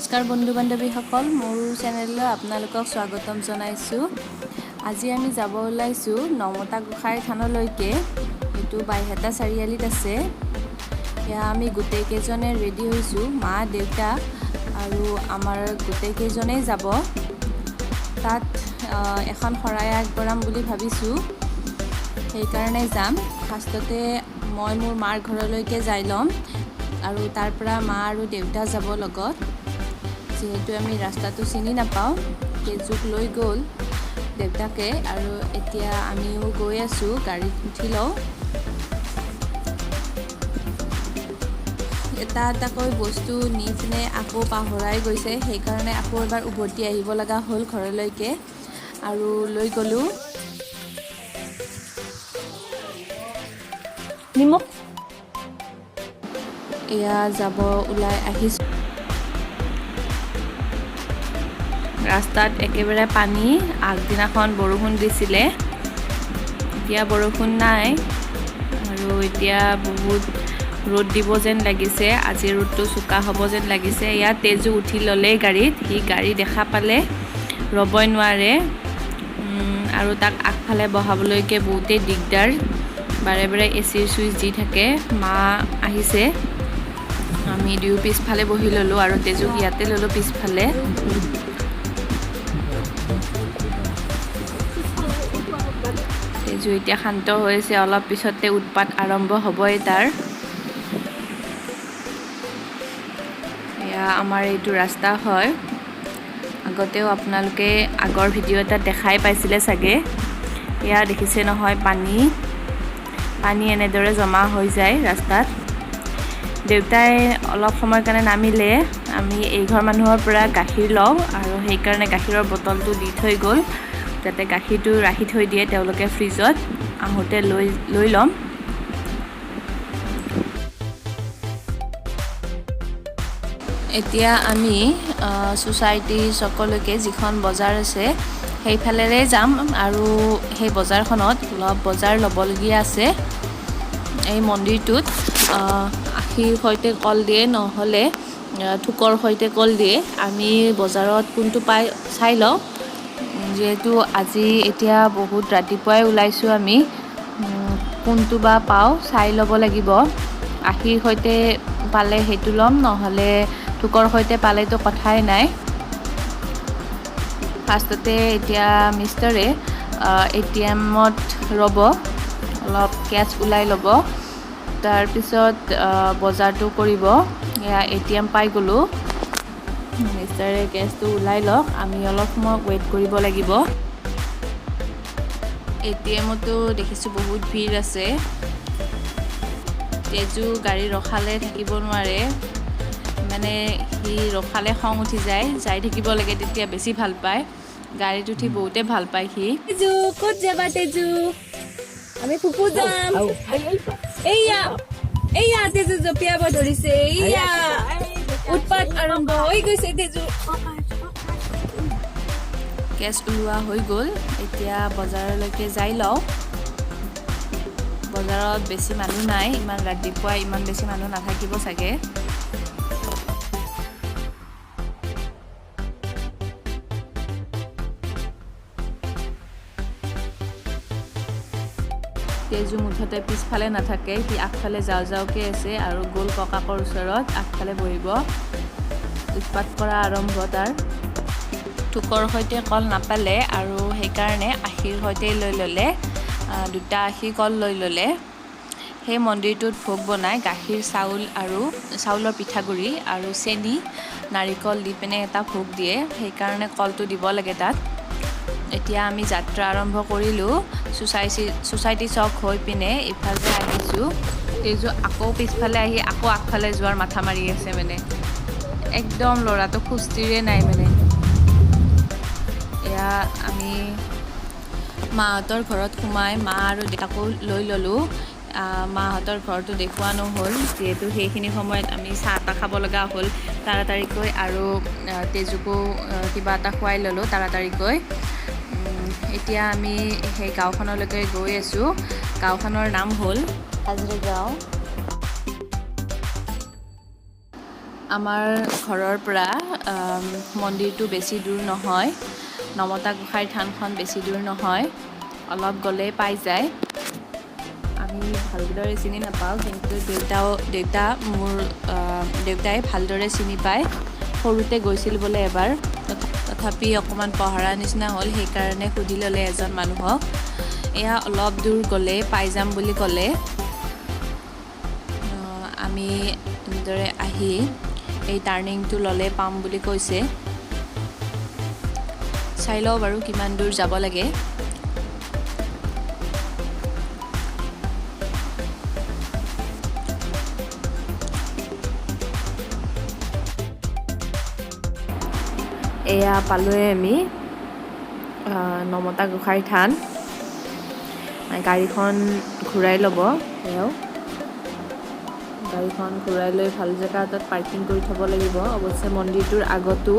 নমস্কাৰ বন্ধু বান্ধৱীসকল, মোৰ চেনেললৈ আপোনালোকক স্বাগতম জনাইছোঁ। আজি আমি যাব ওলাইছোঁ নমতা গোসাঁই থানলৈকে। এইটো বাইহাটা চাৰিআলিত আছে। এয়া আমি গোটেইকেইজনে ৰেডি হৈছোঁ, মা দেউতা আৰু আমাৰ গোটেইকেইজনেই যাব। তাত এখন শৰাই আগবঢ়াম বুলি ভাবিছোঁ, সেইকাৰণে যাম। ফাৰ্ষ্টতে মই মোৰ মাৰ ঘৰলৈকে যাই ল'ম আৰু তাৰ পৰা মা আৰু দেউতা যাব লগত। যিহেতু আমি ৰাস্তাটো চিনি নাপাওঁ, তেজুক লৈ গ'ল দেউতাকে, আৰু এতিয়া আমিও গৈ আছোঁ। গাড়ীত উঠি লওঁ। এটা এটাকৈ বস্তু নি পিনে আকৌ পাহৰাই গৈছে, সেইকাৰণে আকৌ এবাৰ উভতি আহিব লগা হ'ল ঘৰলৈকে, আৰু লৈ গ'লোঁ নিমখ। এয়া যাব ওলাই আহিছোঁ। ৰাস্তাত একেবাৰে পানী। আগদিনাখন বৰষুণ দিছিলে, এতিয়া বৰষুণ নাই, আৰু এতিয়া বহুত ৰ'দ দিব যেন লাগিছে। আজি ৰ'দটো চোকা হ'ব যেন লাগিছে। ইয়াত তেজু উঠি ল'লেই গাড়ীত। সি গাড়ী দেখা পালে ৰ'বই নোৱাৰে, আৰু তাক আগফালে বহাবলৈকে বহুতেই দিগদাৰ। বাৰে বাৰে এচিৰ চুইচ দি থাকে। মা আহিছে, আমি দুয়ো পিছফালে বহি ল'লোঁ, আৰু তেজুক ইয়াতে ল'লোঁ পিছফালে। তেজু এতিয়া শান্ত হৈছে, অলপ পিছতে উৎপাত আৰম্ভ হ'বই তাৰ। এয়া আমাৰ এইটো ৰাস্তা হয়। আগতেও আপোনালোকে আগৰ ভিডিঅ' এটাত দেখাই পাইছিলে চাগে। এয়া দেখিছে নহয়, পানী এনেদৰে জমা হৈ যায় ৰাস্তাত। দেউতাই অলপ সময়ৰ কাৰণে নামিলে। আমি এইঘৰ মানুহৰ পৰা গাখীৰ লওঁ, আৰু সেইকাৰণে গাখীৰৰ বটলটো দি থৈ গ'ল, যাতে গাখীৰটো ৰাখি থৈ দিয়ে তেওঁলোকে ফ্ৰিজত, আহোঁতে লৈ ল'ম। এতিয়া আমি ছ'চাইটি চকলৈকে, যিখন বজাৰ আছে সেইফালেৰে যাম, আৰু সেই বজাৰখনত অলপ বজাৰ ল'বলগীয়া আছে। এই মন্দিৰটোত আখিৰ সৈতে কল দিয়ে, নহ'লে থোকৰ সৈতে কল দিয়ে। আমি বজাৰত কোনটো পাই চাই লওঁ, যিহেতু আজি এতিয়া বহুত ৰাতিপুৱাই ওলাইছোঁ আমি। কোনটো বা পাওঁ চাই ল'ব লাগিব। আখিৰ সৈতে পালে সেইটো ল'ম, নহ'লে থোকৰ সৈতে পালেতো কথাই নাই। ফাৰ্ষ্টতে এতিয়া মিষ্টাৰে ATM-ত ৰ'ব, অলপ কেছ ওলাই ল'ব, তাৰপিছত বজাৰটো কৰিব। এয়া ATM পাই গ'লোঁ। মিষ্টাৰে কেছটো ওলাই লওক, আমি অলপ সময় ৱেইট কৰিব লাগিব। ATM-তো দেখিছোঁ বহুত ভিৰ আছে। তেজু গাড়ী ৰখালে থাকিব নোৱাৰে, মানে সি ৰখালে খং উঠি যায়, যাই থাকিব লাগে, তেতিয়া বেছি ভাল পায়। গাড়ীত উঠি বহুতে ভাল পায় সি। তেজু ক'ত যাবা? তেজু আমি ফুপু যাম। এইয়া তেজু জঁপিয়াব ধৰিছে। এইয়া উৎপাত আৰম্ভ হৈ গৈছে তেজু। কেছ ওলোৱা হৈ গ'ল। এতিয়া বজাৰলৈকে যাই লওঁ। বজাৰত বেছি মানুহ নাই, ইমান ৰাতিপুৱা ইমান বেছি মানুহ নাথাকিব চাগে। তেজু মুঠতে পিছফালে নাথাকে, সি আগফালে যাওঁকে আছে, আৰু গ'ল ককাকৰ ওচৰত আগফালে বহিব। উৎপাত কৰা আৰম্ভ তাৰ। থোকৰ সৈতে কল নাপালে, আৰু সেইকাৰণে আখিৰ সৈতে লৈ ল'লে। দুটা আখি কল লৈ ল'লে। সেই মন্দিৰটোত ভোগ বনাই গাখীৰ, চাউল আৰু চাউলৰ পিঠাগুড়ি আৰু চেনি, নাৰিকল দি পিনে এটা ভোগ দিয়ে, সেইকাৰণে কলটো দিব লাগে তাত। এতিয়া আমি যাত্ৰা আৰম্ভ কৰিলোঁ। ছ'চাইটি চক হৈ পিনে ইফালে আহিছোঁ। তেজু আকৌ পিছফালে আহি আকৌ আগফালে যোৱাৰ মাথা মাৰি আছে, মানে একদম ল'ৰাটো সুস্থিৰে নাই মানে। এয়া আমি মাহঁতৰ ঘৰত সোমাই মা আৰু দেউতাকো লৈ ল'লোঁ। মাহঁতৰ ঘৰটো দেখুওৱা নহ'ল, যিহেতু সেইখিনি সময়ত আমি চাহ তাহ খাব লগা হ'ল তাড়াতাড়িকৈ, আৰু তেজুকো কিবা এটা খুৱাই ল'লোঁ তাড়াতাড়িকৈ। এতিয়া আমি সেই গাঁওখনলৈকে গৈ আছোঁ। গাঁওখনৰ নাম হ'ল হাজৰা গাঁও। আমাৰ ঘৰৰ পৰা মন্দিৰটো বেছি দূৰ নহয়, নমতা গোসাঁইৰ থানখন বেছি দূৰ নহয়, অলপ গ'লেই পাই যায়। আমি ভালদৰে চিনি নাপাওঁ, কিন্তু মোৰ দেউতাই ভালদৰে চিনি পায়। সৰুতে গৈছিল বোলে এবাৰ, তথাপি অকণমান পহৰা নিচিনা হ'ল, সেইকাৰণে সুধি ল'লে এজন মানুহক। এয়া অলপ দূৰ গ'লে পাই যাম বুলি ক'লে। আমি এনেদৰে আহি এই টাৰ্ণিংটো ল'লে পাম বুলি কৈছে। চাই লওঁ বাৰু কিমান দূৰ যাব লাগে। এয়া পালোৱে আমি নমতা গোসাঁইৰ থান। গাড়ীখন ঘূৰাই ল'ব, এওঁ গাড়ীখন ঘূৰাই লৈ ভাল জেগা এটাত পাৰ্কিং কৰি থ'ব লাগিব। অৱশ্যে মন্দিৰটোৰ আগতো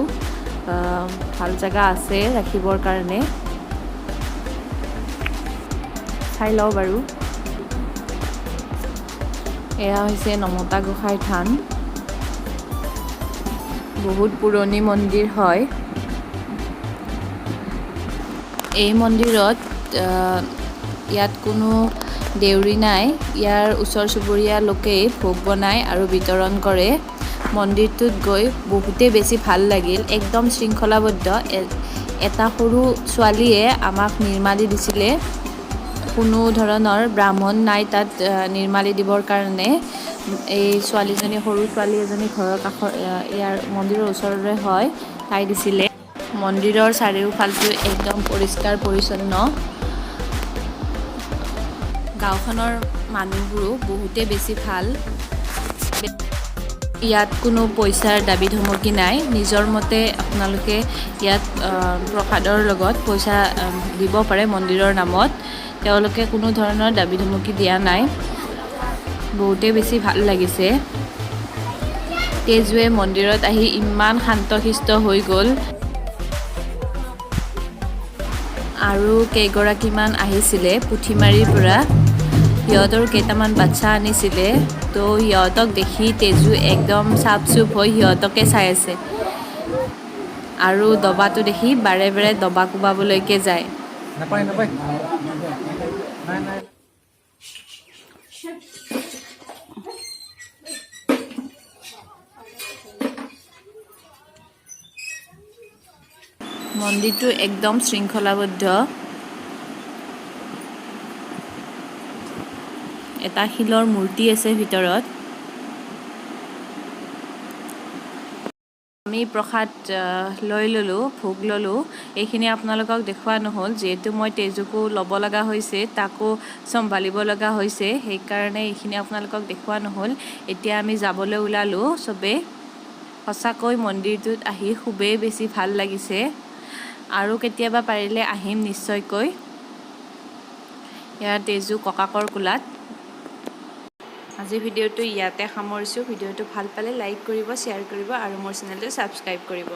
ভাল জেগা আছে ৰাখিবৰ কাৰণে। চাই লওঁ বাৰু। এয়া হৈছে নমতা গোসাঁইৰ থান। বহুত পুৰণি মন্দিৰ হয়। এই মন্দিৰত ইয়াত কোনো দেউৰী নাই। ইয়াৰ ওচৰ চুবুৰীয়া লোকেই ভোগ বনায় আৰু বিতৰণ কৰে। মন্দিৰটোত গৈ বহুতেই বেছি ভাল লাগিল, একদম শৃংখলাবদ্ধ। এটা সৰু ছোৱালীয়ে আমাক নিৰ্মালি দিছিলে। কোনো ধৰণৰ ব্ৰাহ্মণ নাই তাত নিৰ্মালি দিবৰ কাৰণে। এই ছোৱালীজনী, সৰু ছোৱালী এজনী ঘৰৰ কাষৰ ইয়াৰ মন্দিৰৰ ওচৰৰে হয়, তাই দিছিলে। মন্দিৰৰ চাৰিওফালটো একদম পৰিষ্কাৰ পৰিচ্ছন্ন। গাঁওখনৰ মানুহবোৰো বহুতেই বেছি ভাল। ইয়াত কোনো পইচাৰ দাবী ধমকি নাই। নিজৰ মতে আপোনালোকে ইয়াত প্ৰসাদৰ লগত পইচা দিব পাৰে মন্দিৰৰ নামত। তেওঁলোকে কোনো ধৰণৰ দাবী ধমকি দিয়া নাই। বহুতেই বেছি ভাল লাগিছে। তেজুৱে মন্দিৰত আহি ইমান শান্তশিষ্ট হৈ গ'ল। আৰু কেইগৰাকীমান আহিছিলে পুঠিমাৰীৰ পৰা। সিহঁতৰ কেইটামান বাচ্চা আনিছিলে, তো সিহঁতক দেখি তেজু একদম চাপ চুপ হৈ সিহঁতকে চাই আছে। আৰু দবাটো দেখি বাৰে বাৰে দবা কোবাবলৈকে যায়। মন্দিৰটো একদম শৃংখলাবদ্ধ। এটা শিলৰ মূৰ্তি আছে ভিতৰত। আমি প্ৰসাদ লৈ ল'লোঁ, ভোগ ল'লোঁ। এইখিনি আপোনালোকক দেখুওৱা নহ'ল, যিহেতু মই তেজুকো ল'ব লগা হৈছে, তাকো চম্ভালিব লগা হৈছে, সেইকাৰণে এইখিনি আপোনালোকক দেখুওৱা নহ'ল। এতিয়া আমি যাবলৈ ওলালোঁ চবেই। সঁচাকৈ মন্দিৰটোত আহি খুবেই বেছি ভাল লাগিছে, আৰু কেতিয়াবা পাৰিলে আহিম নিশ্চয়কৈ। ইয়াৰ তেজু ককাকৰ কোলাত। আজি ভিডিঅ'টো ইয়াতে সামৰিছোঁ। ভিডিঅ'টো ভাল পালে লাইক কৰিব, শ্বেয়াৰ কৰিব আৰু মোৰ চেনেলটো ছাবস্ক্ৰাইব কৰিব।